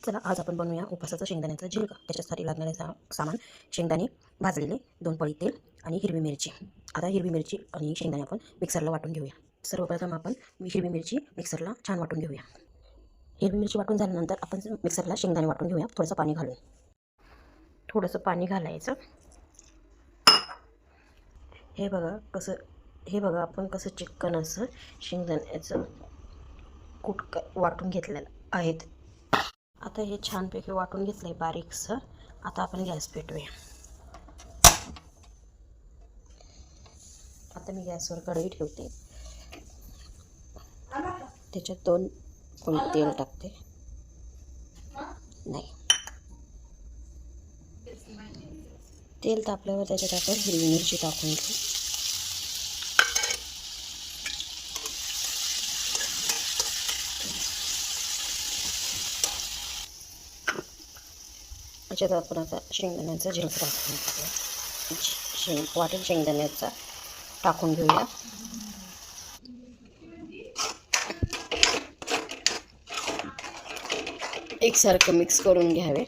चला आज आपण बनवूया उपासाचं शेंगदाण्याचा झिरका। त्याच्यासाठी लागणारे सामान शेंगदाणे भाजलेले, 2 पळी तेल आणि हिरवी मिरची। आता हिरवी मिरची आणि शेंगदाणे आपण मिक्सरला वाटून घेऊया। सर्वप्रथम आपण हिरवी मिरची मिक्सरला छान वाटून घेऊया। हिरवी मिरची वाटून झाल्यानंतर आपण मिक्सरला शेंगदाणे वाटून घेऊया। थोडंसं पाणी घालून, थोडंसं पाणी घालायचं। हे बघा आपण कसं चिकन असं शेंगदाण्याचं कूट वाटून घेतलेलं आहेत। आता हे छानपैकी वाटून घेतलंय बारीकसं। आता आपण गॅस पेटवूया। आता मी गॅसवर कढई ठेवते, त्याच्यात 2 पळी तेल टाकते। नाही, तेल तापल्यावर त्याच्यात आपण हिरवी मिरची टाकून घेऊ। त्याच्यात आपण आता शेंगदाण्याचा झिरका टाकून घेऊया। वाटेल शेंगदाण्याचा टाकून घेऊया। एकसारखं मिक्स करून घ्यावे।